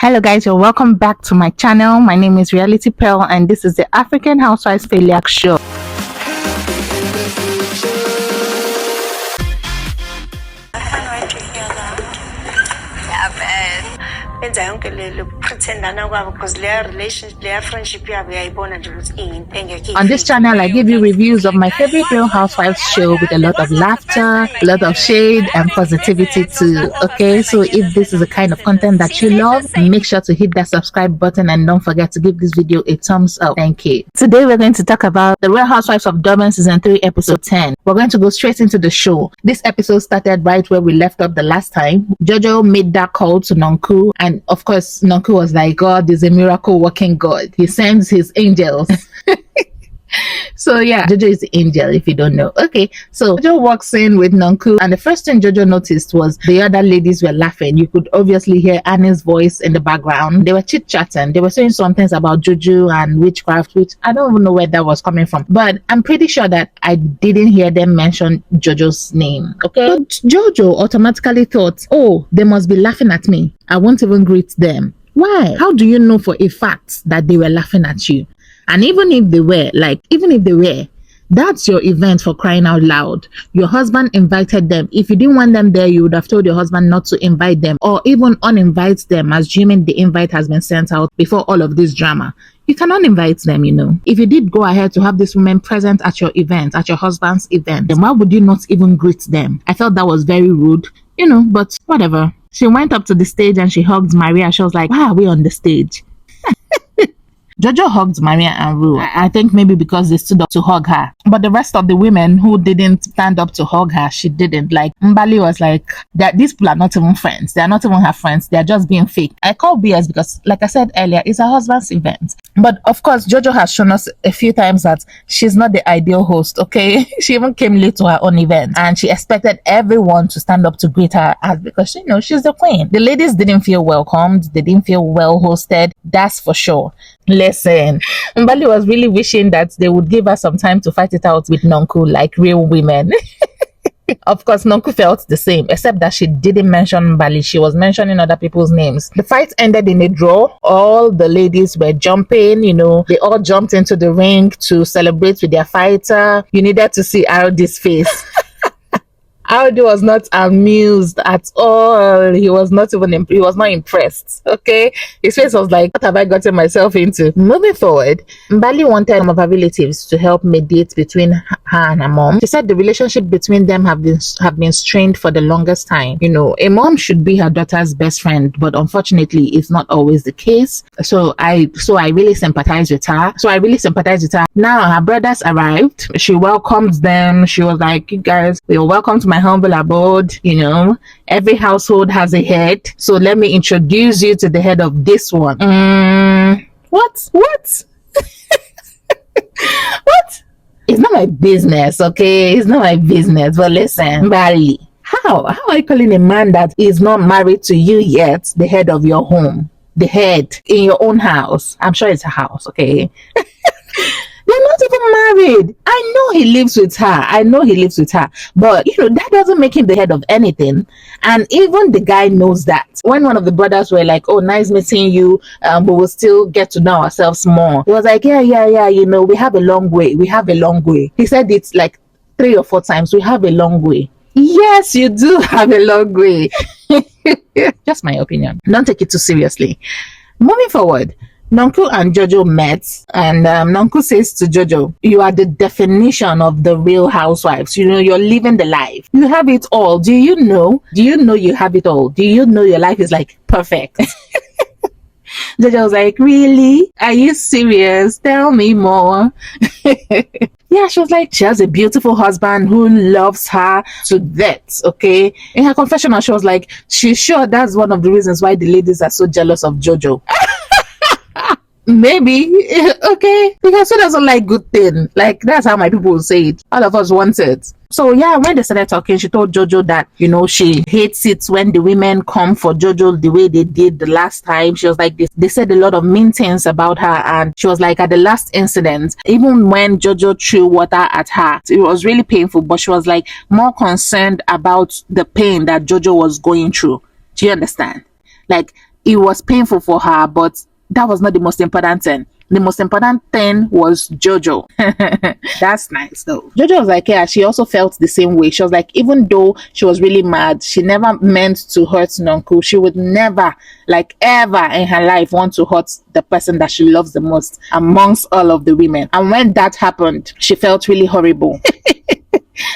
Hello guys, you're welcome back to my channel. My name is Reality Pearl and this is the African Housewives Failure Show. On this channel, I give you reviews of my favorite Real Housewives show with a lot of laughter, a lot of shade, and positivity too. Okay, so if this is the kind of content that you love, make sure to hit that subscribe button and don't forget to give this video a thumbs up. Thank you. Today, we're going to talk about the Real Housewives of Durban Season 3, Episode 10. We're going to go straight into the show. This episode started right where we left off the last time. Jojo made that call to Nonku, and of course, Nonku was like, God is a miracle working God. He sends his angels. So yeah, Jojo is the angel if you don't know. Okay, so Jojo walks in with Nonku, and the first thing Jojo noticed was the other ladies were laughing. You could obviously hear Annie's voice in the background. They were chit-chatting. They were saying some things about Jojo and witchcraft, which I don't even know where that was coming from. But I'm pretty sure that I didn't hear them mention Jojo's name. Okay, but Jojo automatically thought, oh, they must be laughing at me. I won't even greet them. Why? How do you know for a fact that they were laughing at you? And even if they were, that's your event, for crying out loud. Your husband invited them. If you didn't want them there, you would have told your husband not to invite them or even uninvite them, assuming the invite has been sent out before all of this drama. You cannot invite them, you know. If you did go ahead to have this woman present at your event, at your husband's event, then why would you not even greet them? I felt that was very rude, you know, but whatever. She went up to the stage and she hugged Maria. She was like, why are we on the stage? Jojo hugged Maria and Rue. I think maybe because they stood up to hug her. But the rest of the women who didn't stand up to hug her, she didn't. Like, Mbali was like, that these people are not even friends. They are not even her friends. They are just being fake. I call BS because, like I said earlier, it's her husband's event. But of course, Jojo has shown us a few times that she's not the ideal host, okay? She even came late to her own event. And she expected everyone to stand up to greet her because, you know, she's the queen. The ladies didn't feel welcomed. They didn't feel well hosted. That's for sure. Listen, Mbali was really wishing that they would give her some time to fight it out with Nonku like real women. Of course, Nonku felt the same, except that she didn't mention Mbali. She was mentioning other people's names. The fight ended in a draw. All the ladies were jumping, you know. They all jumped into the ring to celebrate with their fighter. You needed to see Ardy's face. Ardy was not amused at all. He was not impressed. Okay, his face was like, what have I gotten myself into? Moving forward, Mbali wanted some of her relatives to help mediate between her and her mom. She said the relationship between them have been strained for the longest time. You know, a mom should be her daughter's best friend, but unfortunately, it's not always the case. So I really sympathize with her. Now her brothers arrived. She welcomed them. She was like, you guys, you're welcome to my humble abode. You know, every household has a head, so let me introduce you to the head of this one. What? What? It's not my business, okay? It's not my business. But listen, Mbali, how are you calling a man that is not married to you yet the head of your home, the head in your own house? I'm sure it's a house, okay? They're not even married. I know he lives with her. But, you know, that doesn't make him the head of anything. And even the guy knows that. When one of the brothers were like, oh, nice meeting you, but we'll still get to know ourselves more. He was like, yeah, you know, we have a long way. He said it like 3 or 4 times. We have a long way. Yes, you do have a long way. Just my opinion. Don't take it too seriously. Moving forward, Nonku and Jojo met, and Nonku says to Jojo, you are the definition of the real housewives. You know, you're living the life. You have it all. Do you know you have it all? Do you know your life is like perfect? Jojo was like, really? Are you serious? Tell me more. Yeah, she was like, she has a beautiful husband who loves her to death, okay? In her confessional, she was like, she's sure that's one of the reasons why the ladies are so jealous of Jojo. Maybe, okay, because who doesn't like good thing? Like, that's how my people will say it. All of us want it. So yeah, when they started talking, she told Jojo that, you know, she hates it when the women come for Jojo the way they did the last time. She was like, they said a lot of mean things about her, and she was like, at the last incident, even when Jojo threw water at her, it was really painful, but she was like more concerned about the pain that Jojo was going through. Do you understand? Like, it was painful for her, but that was not the most important thing. The most important thing was Jojo. That's nice though. Jojo was like, yeah, she also felt the same way. She was like, even though she was really mad, she never meant to hurt Nonku. She would never, like ever in her life, want to hurt the person that she loves the most amongst all of the women. And when that happened, she felt really horrible.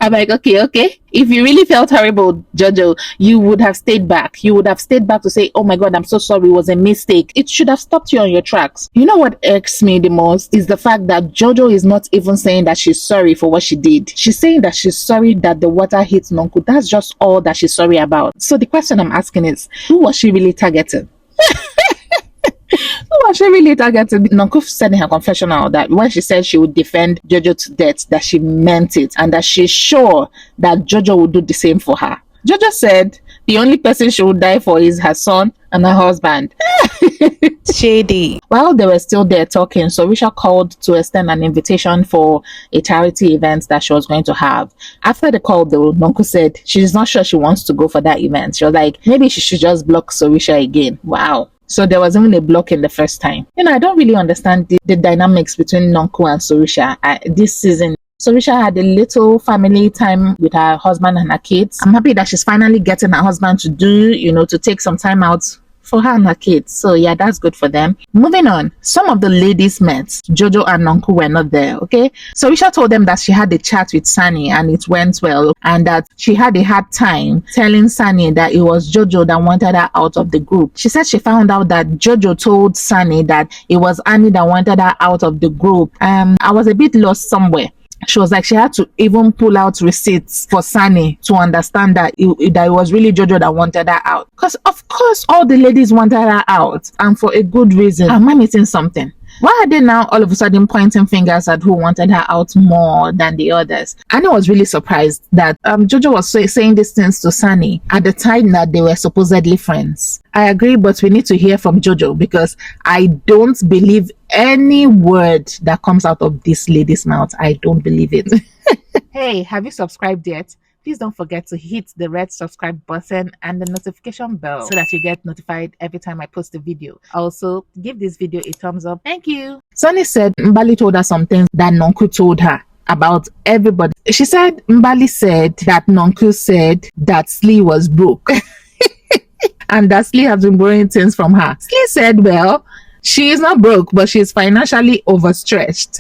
I'm like, okay. If you really felt horrible, Jojo, you would have stayed back. You would have stayed back to say, oh my God, I'm so sorry. It was a mistake. It should have stopped you on your tracks. You know what irks me the most is the fact that Jojo is not even saying that she's sorry for what she did. She's saying that she's sorry that the water hit Nonku. That's just all that she's sorry about. So the question I'm asking is, who was she really targeting? Who was she really targeting? Nonku said in her confessional that when she said she would defend Jojo to death, that she meant it and that she's sure that Jojo would do the same for her. Jojo said the only person she would die for is her son and her husband. Shady. While they were still there talking, Sorisha called to extend an invitation for a charity event that she was going to have. After the call though, Nonku said she's not sure she wants to go for that event. She was like, maybe she should just block Sorisha again. Wow. So there was even a block in the first time. I don't really understand the dynamics between Nonku and Sorisha this season. Sorisha had a little family time with her husband and her kids. I'm happy that she's finally getting her husband to to take some time out for her and her kids. So yeah, that's good for them. Moving on, some of the ladies met. Jojo and Nonku were not there, okay? Sorisha told them that she had a chat with Sane and it went well, and that she had a hard time telling Sane that it was Jojo that wanted her out of the group. She said she found out that Jojo told Sane that it was Annie that wanted her out of the group. I was a bit lost somewhere. She was like, she had to even pull out receipts for Sane to understand that it was really Jojo that wanted her out. Because of course all the ladies wanted her out, and for a good reason. Am I missing something? Why are they now all of a sudden pointing fingers at who wanted her out more than the others? And I was really surprised that Jojo was saying these things to Sane at the time that they were supposedly friends. I agree, but we need to hear from Jojo, because I don't believe any word that comes out of this lady's mouth. I don't believe it. Hey, have you subscribed yet? Please don't forget to hit the red subscribe button and the notification bell so that you get notified every time I post a video. Also, give this video a thumbs up. Thank you. Sane said Mbali told her some things that Nonku told her about everybody. She said Mbali said that Nonku said that Slee was broke and that Slee has been borrowing things from her. Slee said, well, she is not broke, but she is financially overstretched.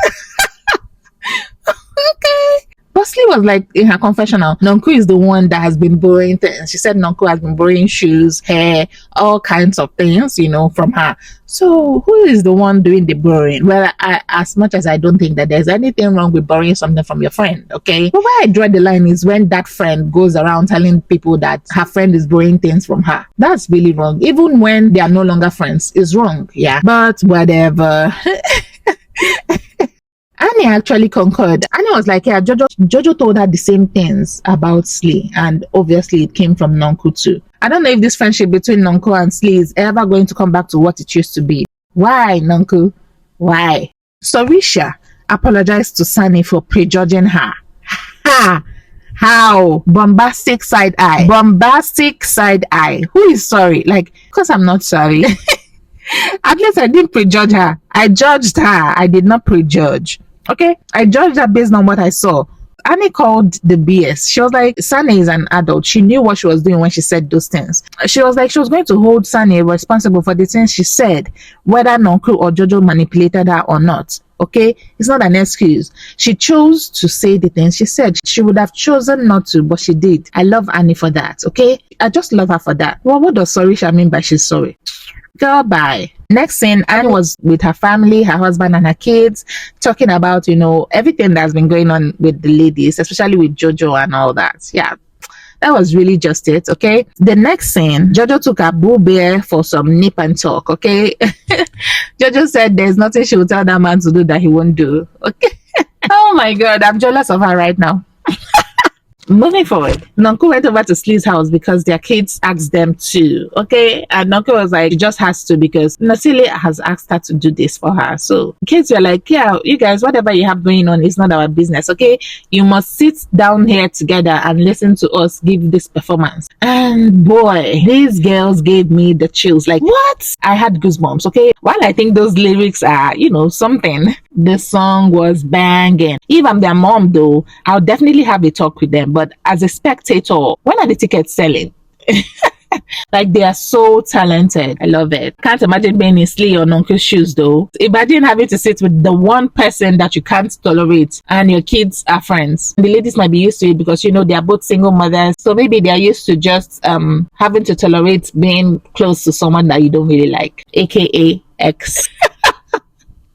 Okay. Slee was like, in her confessional, Nonku is the one that has been borrowing things. She said Nonku has been borrowing shoes, hair, all kinds of things, from her. So who is the one doing the borrowing? Well, as much as I don't think that there's anything wrong with borrowing something from your friend, okay? But where I draw the line is when that friend goes around telling people that her friend is borrowing things from her. That's really wrong. Even when they are no longer friends, it's wrong, yeah. But whatever. Annie actually concurred. Annie was like, yeah, Jojo told her the same things about Slee, and obviously it came from Nonku too. I don't know if this friendship between Nonku and Slee is ever going to come back to what it used to be. Why, Nonku? Why? Sorisha apologized to Sane for prejudging her. Ha! How? Bombastic side eye. Bombastic side eye. Who is sorry? Like, because I'm not sorry. At least I didn't prejudge her. I judged her. I did not prejudge. Okay, I judged her based on what I saw. Annie called the BS. She was like, Sane is an adult. She knew what she was doing when she said those things. She was like, she was going to hold Sane responsible for the things she said, whether Nonku or Jojo manipulated her or not. Okay, it's not an excuse. She chose to say the things she said. She would have chosen not to, but she did. I love Annie for that. Okay, I just love her for that. Well, what does Sorisha mean by she's sorry? Girl, bye. Next scene, Annie was with her family, her husband and her kids, talking about, everything that's been going on with the ladies, especially with Jojo and all that. Yeah, that was really just it, okay? The next scene, Jojo took her boo bear for some nip and talk, okay? Jojo said there's nothing she would tell that man to do that he won't do, okay? Oh my God, I'm jealous of her right now. Moving forward, Nonku went over to Slee's house because their kids asked them to. Okay, and Nonku was like, she just has to because Nasile has asked her to do this for her. So kids were like, yeah, you guys, whatever you have going on is not our business. Okay, you must sit down here together and listen to us give this performance. And boy, these girls gave me the chills. Like, what? I had goosebumps. Okay, while I think those lyrics are, something, the song was banging. If I'm their mom though, I'll definitely have a talk with them. But as a spectator, when are the tickets selling? Like, they are so talented. I love it. Can't imagine being in Slee or Nonku's shoes though. Imagine having to sit with the one person that you can't tolerate and your kids are friends. The ladies might be used to it because they are both single mothers, so maybe they are used to just having to tolerate being close to someone that you don't really like, aka ex.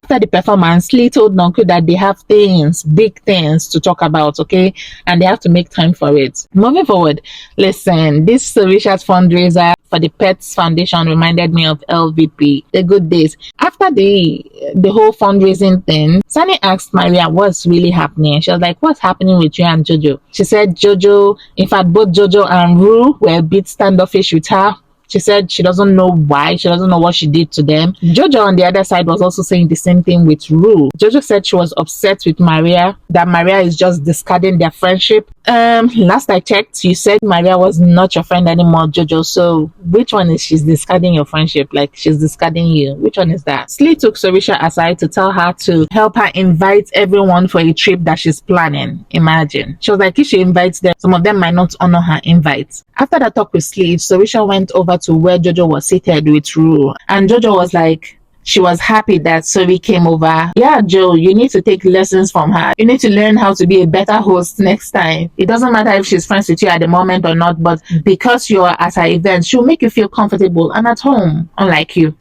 After the performance, Lee told Nonku that they have big things to talk about, okay? And they have to make time for it. Moving forward, listen, this Sorisha's fundraiser for the Pets Foundation reminded me of LVP, the good days. After the whole fundraising thing, Sane asked Maria what's really happening. She was like, what's happening with you and Jojo? She said in fact, both Jojo and Rue were a bit standoffish with her. She said she doesn't know why. She doesn't know what she did to them. Jojo on the other side was also saying the same thing with Rue. Jojo said she was upset with Maria, that Maria is just discarding their friendship. Last I checked, you said Maria was not your friend anymore, Jojo. So which one is she's discarding your friendship? Like, she's discarding you. Which one is that? Slee took Sorisha aside to tell her to help her invite everyone for a trip that she's planning. Imagine. She was like, if she invites them, some of them might not honor her invite. After that talk with Slee, Sorisha went over to where Jojo was seated with Rue. And Jojo was like, she was happy that Sori came over. Yeah, Joe, you need to take lessons from her. You need to learn how to be a better host next time. It doesn't matter if she's friends with you at the moment or not, but because you're at her event, she'll make you feel comfortable and at home, unlike you.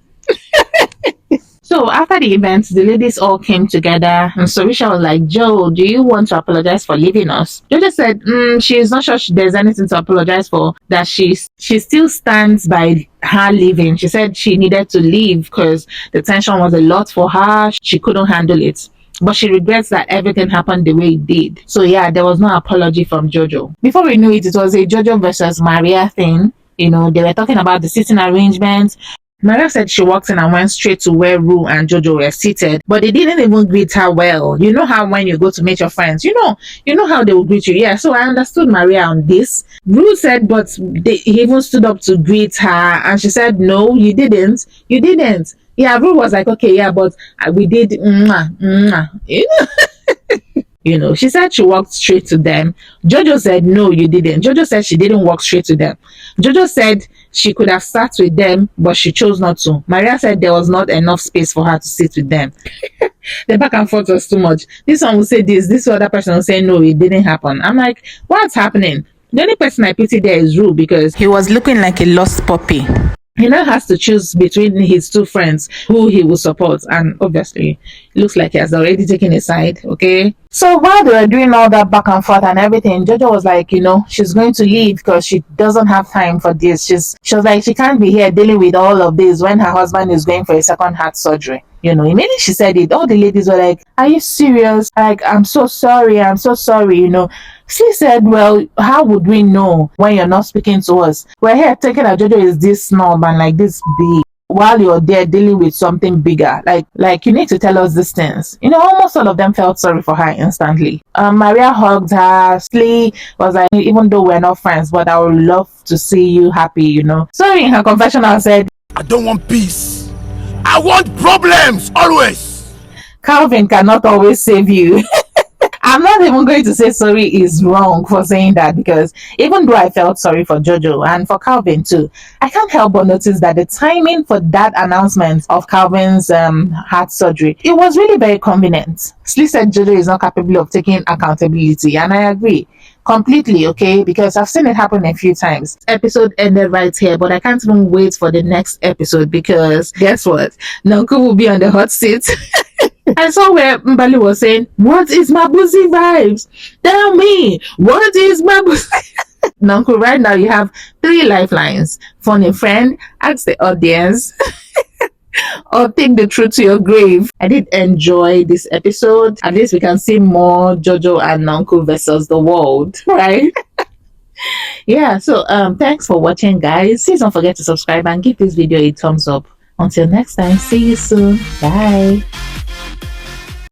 So after the event, the ladies all came together and Sorisha was like, Joe, do you want to apologize for leaving us? Jojo said, she is not sure there's anything to apologize for, that she still stands by her leaving. She said she needed to leave because the tension was a lot for her. She couldn't handle it. But she regrets that everything happened the way it did. So yeah, there was no apology from Jojo. Before we knew it, it was a Jojo versus Maria thing. They were talking about the seating arrangements. Maria said she walked in and went straight to where Rue and Jojo were seated, but they didn't even greet her well. You know how when you go to meet your friends, you know how they will greet you. Yeah, so I understood Maria on this. Rue said, but he even stood up to greet her, and she said, no, you didn't. You didn't. Yeah, Rue was like, okay, yeah, but we did. She said she walked straight to them. Jojo said, no, you didn't. Jojo said she didn't walk straight to them. Jojo said she could have sat with them, but she chose not to. Maria said there was not enough space for her to sit with them. The back and forth was too much. This one will say this other person will say, no, it didn't happen. I'm like, what's happening? The only person I pity there is Rue because he was looking like a lost puppy. He now has to choose between his two friends who he will support, and obviously it looks like he has already taken a side. Okay, so while they were doing all that back and forth and everything, Jojo was like, she's going to leave because she doesn't have time for this. She was like, she can't be here dealing with all of this when her husband is going for a second heart surgery. Immediately she said it, all the ladies were like, are you serious? Like, I'm so sorry. She said, well, how would we know when you're not speaking to us? We're here thinking that Jojo is this snob and like this big, while you're there dealing with something bigger. Like you need to tell us these things. Almost all of them felt sorry for her instantly. Maria hugged her. Slee was like, even though we're not friends, but I would love to see you happy, So in her confessional said, I don't want peace. I want problems always. Calvin cannot always save you. I'm not even going to say Sori is wrong for saying that, because even though I felt sorry for Jojo and for Calvin too, I can't help but notice that the timing for that announcement of Calvin's heart surgery, it was really very convenient. Slee said Jojo is not capable of taking accountability, and I agree completely, okay, because I've seen it happen a few times. Episode ended right here, but I can't even wait for the next episode because guess what? Nonku will be on the hot seat. I saw where Mbali was saying, what is Mabuzi vibes? Tell me, what is Mabuzi? Nonku, right now you have 3 lifelines. Phone a friend, ask the audience, or take the truth to your grave. I did enjoy this episode. At least we can see more Jojo and Nonku versus the world, right? Yeah, so thanks for watching, guys. Please don't forget to subscribe and give this video a thumbs up. Until next time, see you soon. Bye.